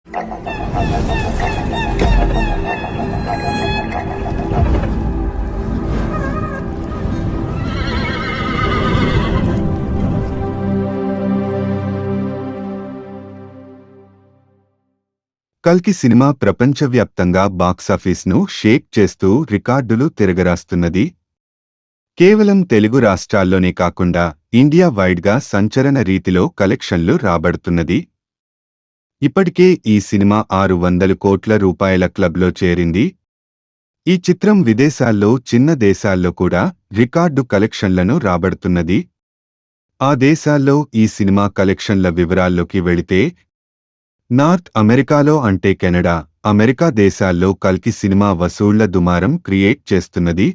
కల్కి సినిమా ప్రపంచవ్యాప్తంగా బాక్సాఫీస్ను షేక్ చేస్తూ రికార్డులు తిరగరాస్తున్నది. కేవలం తెలుగు రాష్ట్రాల్లోనే కాకుండా ఇండియా వైడ్గా సంచలన రీతిలో కలెక్షన్లు రాబడుతున్నది. ఇప్పటికే ఈ సినిమా 600 కోట్ల రూపాయల క్లబ్లో చేరింది. ఈ చిత్రం విదేశాల్లో చిన్న దేశాల్లో కూడా రికార్డు కలెక్షన్లను రాబడుతున్నది. ఆ దేశాల్లో ఈ సినిమా కలెక్షన్ల వివరాల్లోకి వెళితే నార్త్ అమెరికాలో అంటే కెనడా, అమెరికా దేశాల్లో కల్కి సినిమా వసూళ్ల దుమారం క్రియేట్ చేస్తున్నది.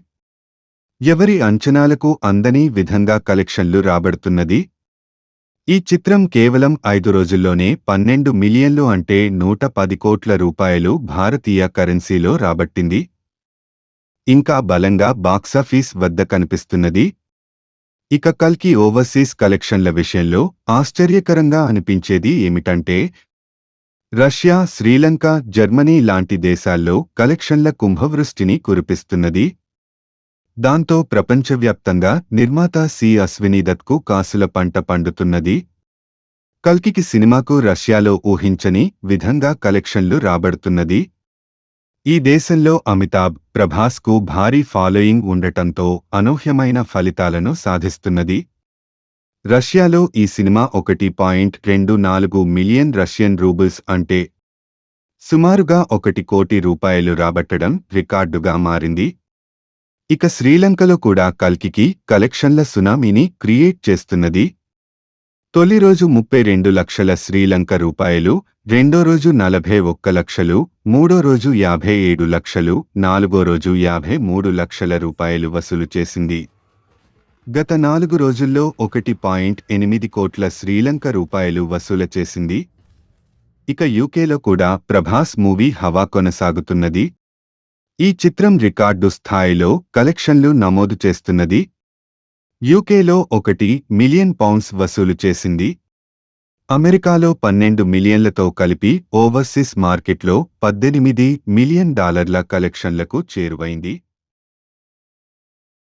ఎవరి అంచనాలకు అందని విధంగా కలెక్షన్లు రాబడుతున్నది. ఈ చిత్రం కేవలం 5 రోజుల్లోనే 12 మిలియన్లు అంటే 110 కోట్ల రూపాయలు భారతీయ కరెన్సీలో రాబట్టింది. ఇంకా బలంగా బాక్సాఫీస్ వద్ద కనిపిస్తున్నది. ఇక కల్కి ఓవర్సీస్ కలెక్షన్ల విషయంలో ఆశ్చర్యకరంగా అనిపించేది ఏమిటంటే రష్యా, శ్రీలంక, జర్మనీ లాంటి దేశాల్లో కలెక్షన్ల కుంభవృష్టిని కురిపిస్తున్నది. దాంతో ప్రపంచవ్యాప్తంగా నిర్మాత సి. అశ్వినీదత్కు కాసుల పంట పండుతున్నది. కల్కికి సినిమాకు రష్యాలో ఊహించని విధంగా కలెక్షన్లు రాబడుతున్నది. ఈ దేశంలో అమితాబ్, ప్రభాస్కు భారీ ఫాలోయింగ్ ఉండటంతో అనూహ్యమైన ఫలితాలను సాధిస్తున్నది. రష్యాలో ఈ సినిమా 1.24 మిలియన్ రష్యన్ రూబుల్స్ అంటే సుమారుగా 1 కోటి రూపాయలు రాబట్టడం రికార్డుగా మారింది. ఇక శ్రీలంకలో కూడా కల్కికి కలెక్షన్ల సునామీని క్రియేట్ చేస్తున్నది. తొలి రోజు 32 లక్షల శ్రీలంక రూపాయలు, రెండో రోజు 41 లక్షలు, మూడో రోజు 57 లక్షలు, నాలుగో రోజు 53 లక్షల రూపాయలు వసూలు చేసింది. గత 4 రోజుల్లో 1.8 కోట్ల శ్రీలంక రూపాయలు వసూలు చేసింది. ఇక యూకేలో కూడా ప్రభాస్ మూవీ హవా కొనసాగుతున్నది. ఈ చిత్రం రికార్డు స్థాయిలో కలెక్షన్లు నమోదు చేస్తున్నది. యూకేలో 1 మిలియన్ పౌండ్స్ వసూలు చేసింది. అమెరికాలో 12 మిలియన్లతో కలిపి ఓవర్సీస్ మార్కెట్లో $18 మిలియన్ కలెక్షన్లకు చేరువైంది.